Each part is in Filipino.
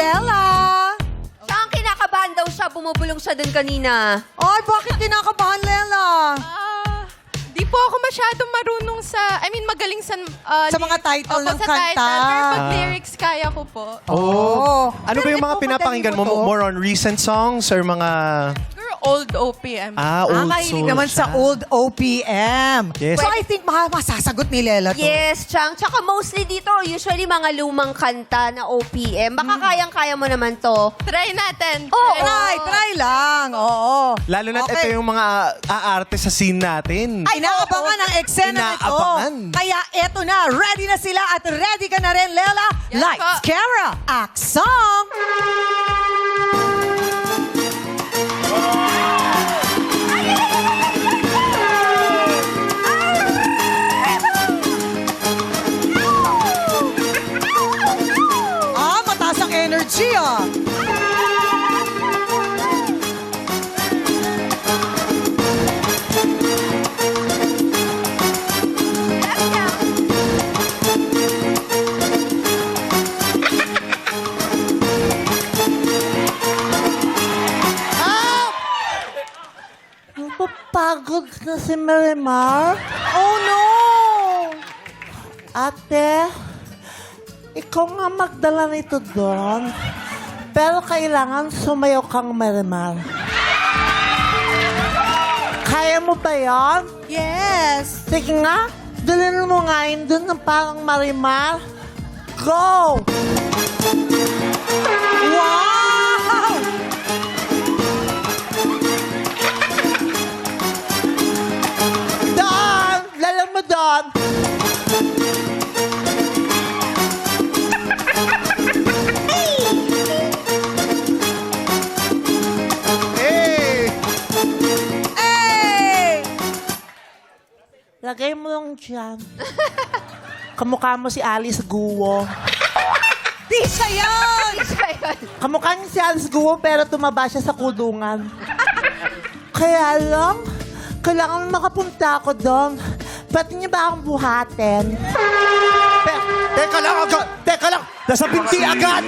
Lela. Siya ang kinakabahan daw siya. Bumubulong siya dun kanina. Ay, bakit kinakabahan, Lela? Di po ako masyadong marunong magaling sa... Sa mga title ng sa kanta. Title, pero pag lyrics, kaya ko po. Oh. Ano ba yung mga Ito, pinapakinggan mo? madali mo to? More on recent songs or mga... Siguro old OPM. Old Mahilig soul naman siya. sa old OPM. Yes. So, I think masasagot ni Lela to. Yes, Chang. Tsaka mostly dito, usually mga lumang kanta na OPM. Baka kayang-kaya mo naman to. Try natin. Oo. Try lang. Oo. Lalo na Okay. ito yung mga aarte sa scene natin. Ay, inaabangan ang eksena nito. Inaabangan. Kaya eto na, ready na sila at ready ka na rin, Lela. Yes, Lights, po. camera, action! Mataas ang energy, Napapagod na si Marimar. Oh, no! Ate, ikaw nga magdala nito doon. Pero kailangan sumayaw kang Marimar. Kaya mo ba yan? Yes! Sige nga, dalhin mo nga yun doon ng parang Marimar. Go! Wow! Doon! Lalang mo doon! Hey! Hey! Lagay mo lang dyan. Kamukha mo si Alice Guo. Di siya yun! Kamukha niya si Alice Guo pero tumaba siya sa kulungan. Kaya lang, kailangan makapunta ako doon. Pwede niyo ba akong buhatin? Teka lang agad! Teka lang! Nasa binti agad!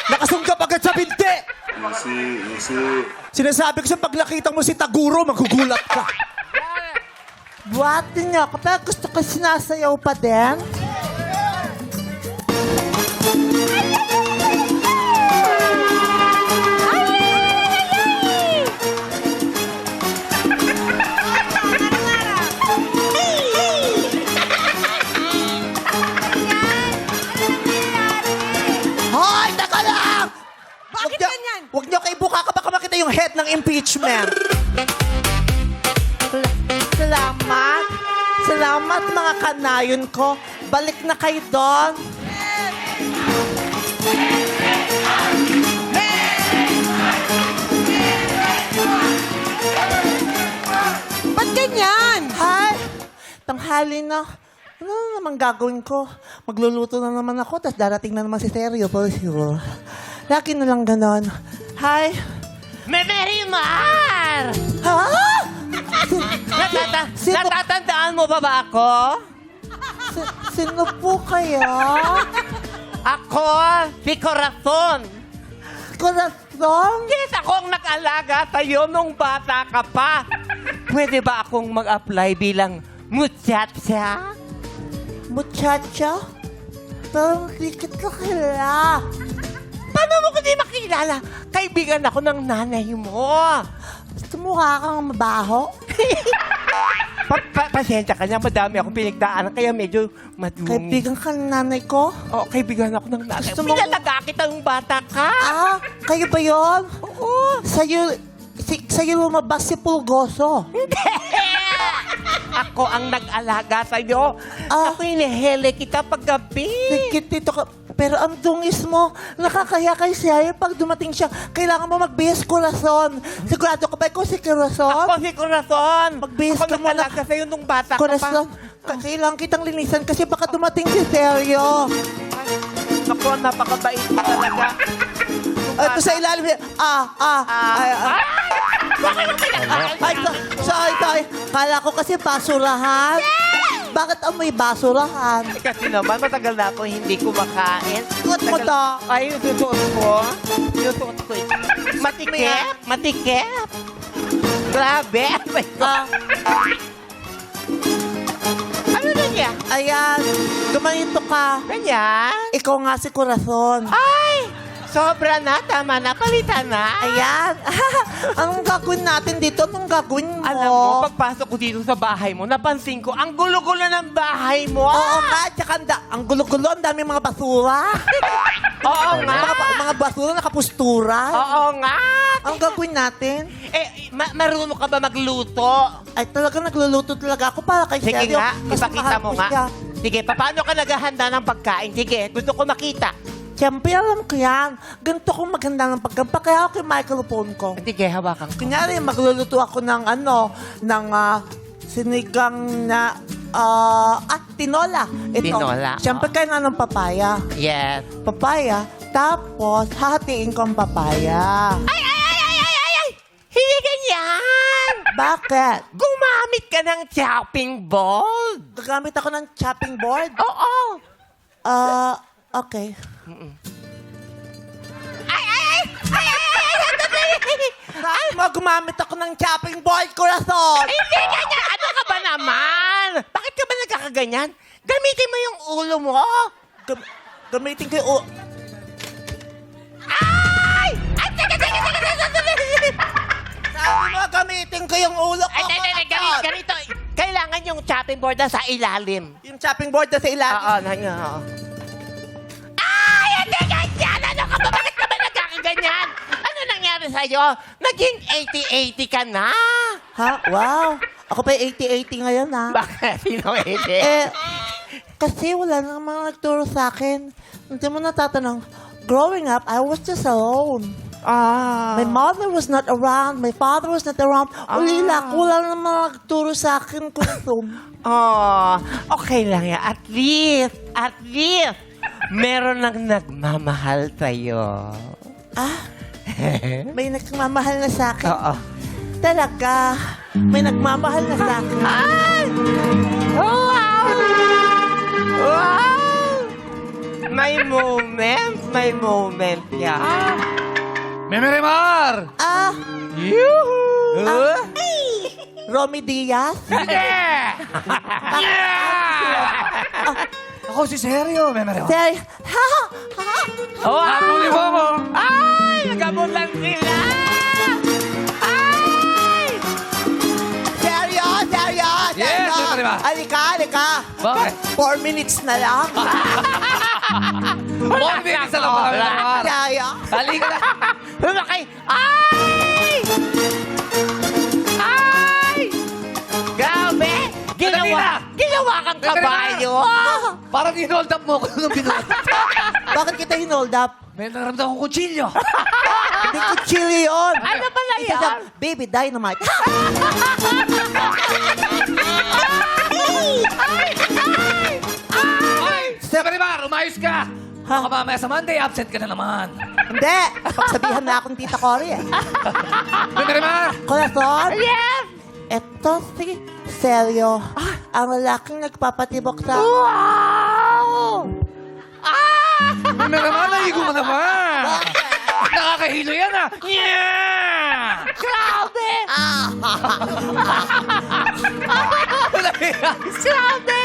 Nakasunggap agad sa binti! Sinasabi ko sa pag nakita mo si Taguro, magugulat ka. Buhatin niyo ako pero gusto ko sinasayaw pa din. Hoy! Teka lang! Bakit ganyan? Huwag niyo kayo buka ka baka makita yung head ng impeachment. Salamat. Salamat mga kanayon ko. Balik na kayo doon. Ba't ganyan? Hi! Tanghali na. Ano na naman gagawin ko? Magluluto na naman ako, tapos darating na naman si Sergio. Pero siguro, laki na lang ganon. Hi! Marimar! Ha? Sino, Natatandaan mo ba ako? sino po kaya? Ako, si Corazon. Corazon? Yes, ako ang nag-alaga sa'yo nung bata ka pa. Pwede ba akong mag-apply bilang muchacha? Muchacha? Pero hindi kita kilala. Paano mo ko di makilala? Kaibigan ako ng nanay mo. Gusto mo kang mabaho? Pasensya ka na, madami akong pinagdaanan, kaya medyo madumi. Kaibigan ka ng nanay ko? Oo, kaibigan ako ng nanay. Gusto mo- Pinalaga kita nung bata ka. Ah, kayo ba yun? Oo. Sa'yo lumabas si Pulgoso. Ako ang nag-alaga sa'yo. Ah. Ako inihele kita paggabi. Nagkit dito ka. Pero ang dungis mo, nakakaya kay siya. Pag dumating siya, kailangan mo magbihis corazon. Sigurado ka ba ikaw si corazon? Ako si Corazon. Magbihis Ako ka muna. nag-alaga sa'yo nung bata ka Corazon, pa. kailangan kitang linisan kasi baka dumating si Sergio. Ako, napakabait mo talaga. Ito sa ilalim. Bakit mo pinag-aaral? Ay, sorry. Kala ko kasi basurahan. Bakit amoy basurahan? Kasi naman, matagal na ako hindi kumakain. Suot mo to. Ay, yung susuot ko. Yung suot ko. Matikip. Matikip. Grabe. Oh my God. Ano na niya? Ayan, gumanito ka. Ganyan? Ikaw nga si Corazon. Ay! Sobra na. Tama na. Palitan na. Ayan. Anong gagawin natin dito? Anong gagawin mo? Alam mo, pagpasok ko dito sa bahay mo, napansin ko, ang gulo-gulo ng bahay mo. Oo nga, tsaka ang gulo-gulo, ang dami mga basura. Oo nga. Mga basura nakapustura. Oo nga. Ang gagawin natin? Marunong ka ba magluto? Ay, talaga nagluluto talaga ako para kay Sige Sergio. nga, Kasi ipakita mahal mo ko nga. siya. Sige, paano ka naghahanda ng pagkain? Sige, gusto ko makita. Siyempre, alam ko yan. Ganito kong maganda ng pagkampa. Kaya ako yung microphone ko. Sige, hawakan ko. Kunyari, magluluto ako ng sinigang na, tinola. Ito. Tinola, Siyempre, kailangan ng papaya. Yes. Papaya. Tapos, hahatiin ko ang papaya. Ay! Hindi ganyan! Bakit? Gumamit ka ng chopping board. Gagamit ako ng chopping board? Oo. Okay. Ay, gumamit ako ng chopping board, Corazon! Hindi ganyan! Ano ka ba naman? Bakit ka ba nagkakaganyan? Gamitin mo yung ulo mo. Gamitin ko yung... Ay! Ay, teka! Sabi mo, gamitin ko yung ulo ko, Ay, Corazon! ganito. Kailangan yung chopping board na sa ilalim. Yung chopping board na sa ilalim. Oo. Ay, hindi ganyan! Ano ka ba? Bakit ka ba nagkakaganyan? Ano nangyari sa'yo? Naging 80-80 ka na. Ha? Wow! Ako pa yung 80-80 ngayon, ha? Bakit? Sino 80? Kasi wala namang nagturo sa akin. Hindi mo natatanong. Growing up, I was just alone. My mother was not around. My father was not around. Ulila, wala namang nagturo sa akin, Corazon. Okay lang yan. At least, meron nang nagmamahal sa'yo. May nagmamahal na sa akin. Oo. Talaga. May nagmamahal na sa akin. Ay! Wow! May moment yan. Memerimar! Romy Diaz? Ako si Sergio, Memerimar. Say, Habulin mo ako. Ay! Nagabot lang sila! Ay! Seryo! Yes, Memerimar. Halika. Bakit? 4 minutes na lang. 4 minutes na lang pala, Memerimar. Seryo? Halika na. Lumaki! Ay! Grabe! Ginawa kang kabayo! Parang hinold up mo ako nung binuhat. Bakit kita hinold up? May naramdaman kong kutsilyo. Hindi ko chili yun. Ano pala Isa yan? lang, baby, dynamite. Ay! Memerimar, umayos ka. Baka mamaya sa Monday, absent ka na naman. Hindi. Pagsabihan na akong tita Cory eh. Memerimar! Corazon? Yes! Eto si Seryo. Ang lalaking nagpapatibok sa... Wow! Memerimar, naigo mo naman. Nakakahilo yan ah. Yeah! Grabe! Grabe!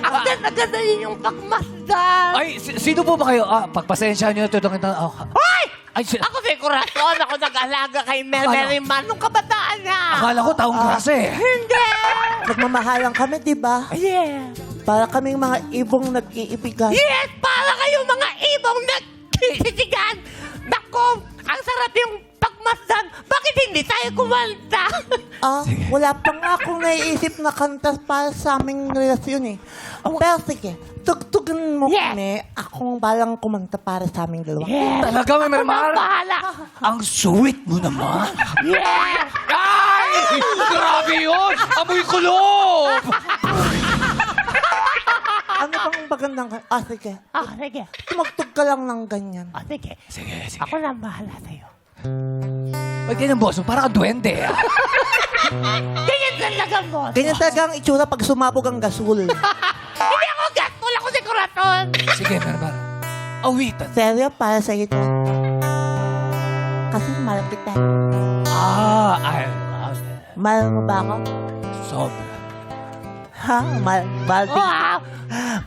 Ang ganda-ganda yung pagmasdan! Ay, sino po ba kayo? Pagpasensya niyo, tutungin na... Hoy! Ay, Ako si Corazon. Ako nag-alaga kay Merimar nung kabataan niya. akala ko taong klase. Hindi! Nagmamahalan kami, di ba? Yeah! Para kaming mga ibong nag-iibigan. Yes! Para kayong mga ibong nagkikisigan! Naku! Ang sarap yung pagmasdan! Bakit hindi tayo kumanta? Wala pa nga akong naiisip na kanta para sa aming relasyon eh. Pero sige, tugtugan mo Yes. kami. Akong balang kumanta para sa aming dalawa. Talaga, Memerimar? Bahala! Ang sweet mo naman. Yeah! Ay! Grabe yun! Amoy kulob! Ano bang magandang... sige. Sige. Tumagtog ka lang ng ganyan. Sige. Sige. Ako na bahala sa'yo. Ba't ganyan, boss? Parang ka duwende, ah. Ganyan talaga, boss. Ganyan talaga ang itsura pag sumabog ang gasol. Hindi ako gasol, ako si Corazon. Sige, Merbar. Awitan. Seryo, para sa ito. Kasi mahal kita. I love it. Mahal mo ba ako? Sobra. Ha?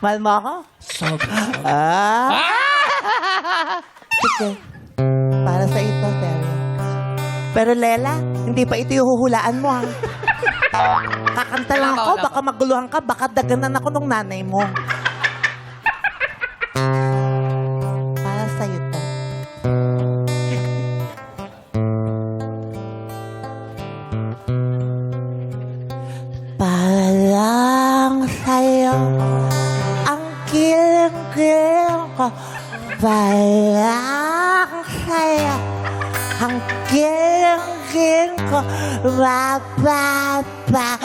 Mahal mo ako? Sobra. Sige. Para sa ito, seryo. Pero Lela, hindi pa ito yung huhulaan mo, ha? Kakanta lang ako, baka maguluhan ka, baka daganan ako ng nanay mo. Para sa'yo to. Para lang sa'yo ang kiling-kiling ko. Para lang sa'yo ang kiling-kiling ko. Mapapa.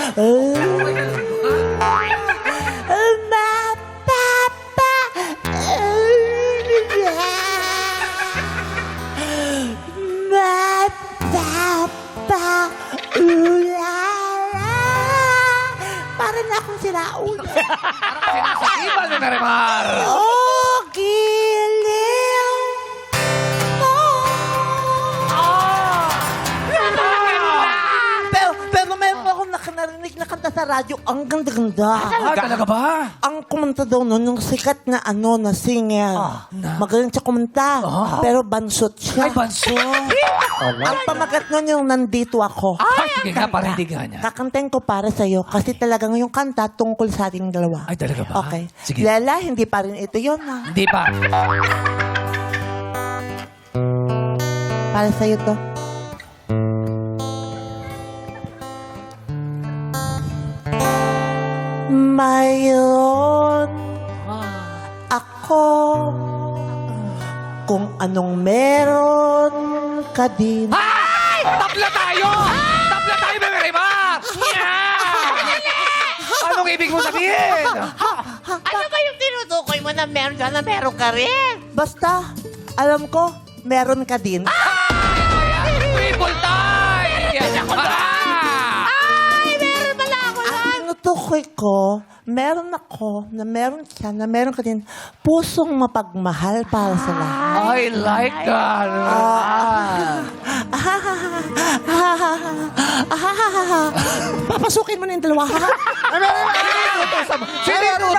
Para na akong siraun. Sinasakiban ni Marimar. Oh, giliw. Pero meron akong narinig na kanta sa radyo. Ang ganda-ganda. Talaga ba? Ang kumanta daw nun, yung sikat na na singer. Magaling siya kumanta. Pero bansot siya. Ay, banso. Ang pamagat nun yung nandito ako. Ay, sige nga, parindigan niya. Kakantahin ko para sa'yo kasi talagang yung kanta tungkol sa ating dalawa. Ay, talaga ba? Okay. Sige. Lela, hindi pa rin ito yun, ha? Hindi pa. Para sa'yo to. Mayroon ako kung anong meron ka din. Ay! Tapla tayo! Tapla tayo, Marimar! Yeah! Anong ibig mo sabihin? Ano ba yung tinutukoy mo na meron ka ka rin? Basta, alam ko, meron ka din. Triple tie! Ako na! Ang tinutukoy ko, meron ako, na meron siya, na meron ka din, pusong mapagmahal para sa lahat. I like that. Papasukin mo na yung dalawa, ha? Sino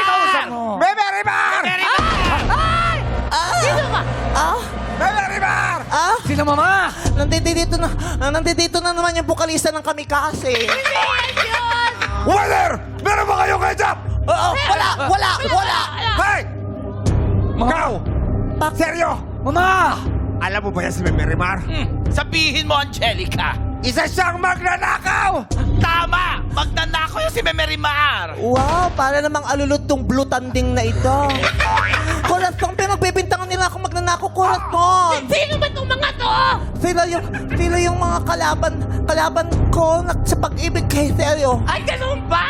kausap mo? Marimar! Marimar! Sino mama? Nandito na naman yung bukalista ng Kamikase. Weather! Meron ba kayong ketchup? Wala! Hey! Ikaw! Seryo? Mama! Alam mo ba yan si Marimar? Sabihin mo, Angelica. Isa siyang magnanakaw! Tama! Magnanakaw yung si Memerimar. Wow, para namang alulod tong blue tanding na ito. Corazon, pinagbibintangan nila ako magnanako, Corazon. Sino ba itong mga to? Sila yung mga kalaban ko sa pag-ibig kay Seryo. Ay, ganun ba?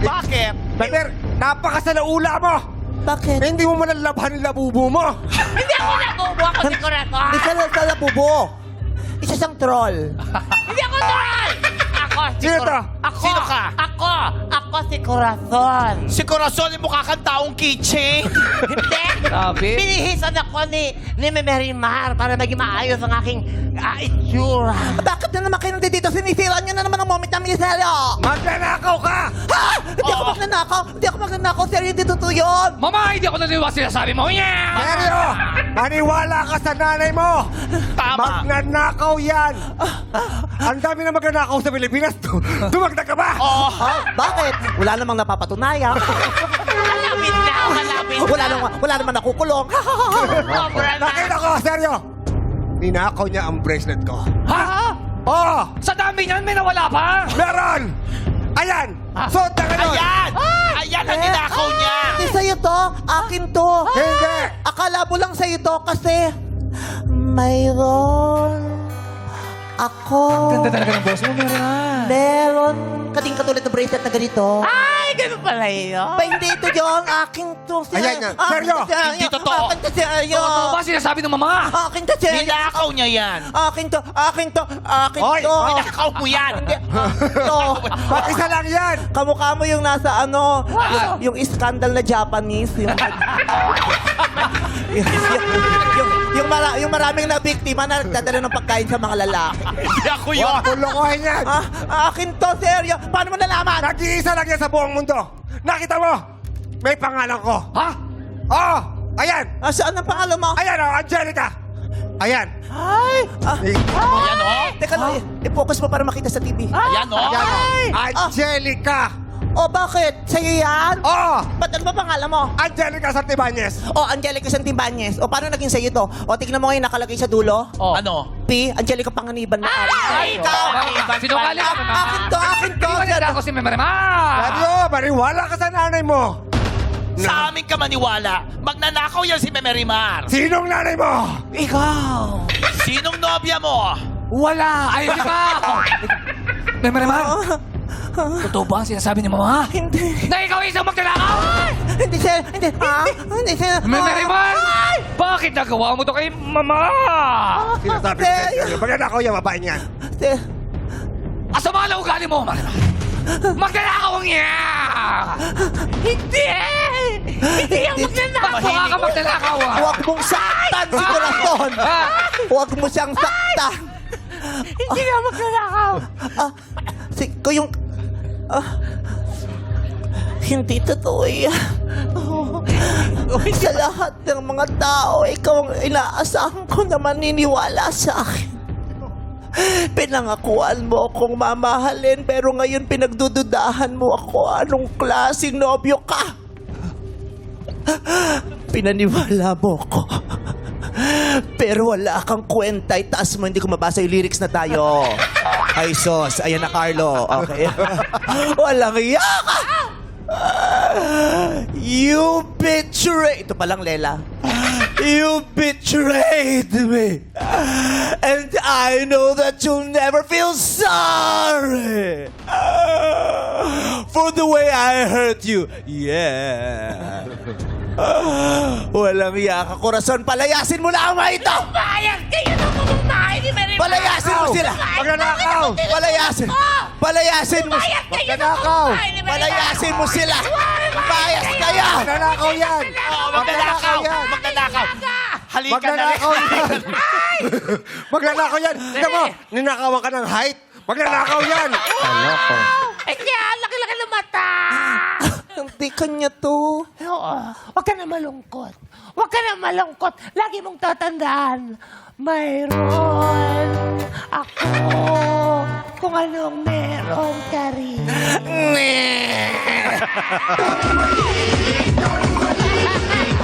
Bakit? Mamer, napakasalaula mo! Bakit? Hindi mo manalabhan yung labubo mo! Hindi ako nabubo ako si Corazon. Isa lang sa labubo. Isa siyang troll. Hindi ako troll! Ako si Sino to? Corazon. Sino ka? Ako si Corazon. Si Corazon yung mukha kang taong keychain? Hindi. Sabi? Binihisan ako ni Memerimar para maging maayos ang aking itsura. Bakit na naman kayo nandito? Sinisira niyo na naman ang moment namin ni Seryo. Magnanakaw ka! Ha? Hindi ako magnanakaw. Hindi ako magnanakaw. Seryo, hindi totoo yun. Mama, hindi ako naniwa sinasabi mo. Yeah! Seryo! Maniwala ka sa nanay mo! Tama. Magnanakaw yan! Ang dami na magnanakaw sa Pilipinas. Dumagdag ka ba? Oo. Ha? Bakit? Wala namang napapatunayan. Malapit na. Wala naman nakukulong. Sobra na. Nakita ko, Seryo! Ninakaw niya ang bracelet ko. Ha? Oh! Sa dami niyan, may nawala pa? Meron! Ayan! Suot na ngayon! Ayan! Ayan ang ninakaw niya! Hindi sa'yo to. Akin to. Ako, Ganda talaga ng boss mo, Mariman. meron kading katulad na bracelet na ganito. Ay, ganun pala yun. Ba, hindi ito yung aking to, sir. Ayan yan. Seryo? Hindi totoo. Akin to, seryo. Totoo ba sinasabi ng mama? Akin to, seryo. Ninakaw niya yan. Akin to, akin to, akin Hoy, to. Ninakaw mo yan. Ito. Mag-isa lang yan. Kamukha mo yung nasa ano, yung scandal na Japanese. Yung maraming na biktima na nagdadala ng pagkain sa mga lalaki. Hindi ako yun. Huwag mong lokohin yan. Akin to, seryo. Paano mo nalaman? Nag-iisa lang yan sa buong mundo. Nakita mo? May pangalan ko. Ha? Oh, ayan. Saan ang pangalan mo? Ayan, oh, Angelica. Ayan. Ay! Ayan, oh. Teka lang, i-focus mo para makita sa TV. Ayan, oh. Ayan, oh. Angelica. O bakit? Sa'yo yan? Oh, Ba't ano ba pangalan mo? Angelica Santibanez. O, Angelica Santibanez. O, paano naging sa'yo to? O, tignan mo ngayon nakalagay sa dulo. Oh. Ano? P, Angelica Panganiban na Ay, ikaw. Sinungaling ka, mama. Akin to, akin to. Hindi ba nila ako si Mariman? Seryo, mariwala ka sa nanay mo. Sa amin ka maniwala. Magnanakaw yan si Memerimar. Sinong nanay mo? Ikaw. Sinong nobya mo? Wala! Ay, hindi ba? Mariman, totoo ba ang sinasabi ni mama? Hindi. Na ikaw isang magtanakaw? Hindi, sir. Hindi. Hindi, sir. Mariman! Bakit nagawa mo to kay mama? Sinasabi ko sa'yo. Magnanakaw yan, babae niyan. Sir. Asama na ugali mo, Mariman! Magnanakaw niya! Hindi! Hindi ang magnanakaw. Mukha ka magnanakaw, ah! Huwag mong saktan si Corazon. Ha? Huwag mo siyang saktan. Hindi nga magnanakaw. Yung... hindi totoo yan. Sa lahat ng mga tao, ikaw ang inaasahan ko na maniniwala sa akin. Pinangakuan mo akong mamahalin, pero ngayon pinagdududahan mo ako. Anong klaseng nobyo ka? Pinaniwala mo ko. Pero wala kang kwenta. Itaas mo, hindi ko mabasa yung lyrics na tayo. Ay, sos. Ayan na, Carlo. Okay. Walang iya ka! You betrayed... Ito palang, Lela. You betrayed me. And I know that you'll never feel sorry for the way I hurt you. Yeah. Walang iya ka, Corazon. Palayasin mo na ang mga ito! Bayag kayo ng pamamahay ni Merimar. Palayasin mo sila! Magnanakaw. Palayasin! Palayasin mo! Bayag kayo ng Magnanakaw. pamamahay ni Merimar. Palayasin mo sila! Bayas kaya! Magnanakaw yan. Magnanakaw. yan. Magnanakaw. Halika na rin. Magnanakaw yan. Magnanakaw yan. Tignan mo, ninakawan ka ng height. Magnanakaw yan. Eh, kaya laki-laki ng mata. Hindi kanya to. Oo. Huwag ka na malungkot. Huwag ka na malungkot. Lagi mong tatandaan, mayroon ako kung anong meron ka rin.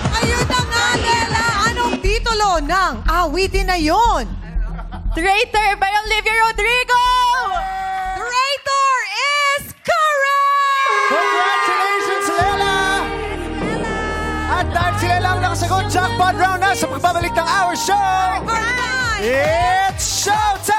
Ayun na nga, Lela. Anong titulo ng awitin na yon? Traitor by Olivia Rodrigo! Traitor is correct! Congratulations, Lela! At dahil si Lela ang nakasagot, jackpot round na sa pagbabalik ng Our Show! Alright! It's showtime!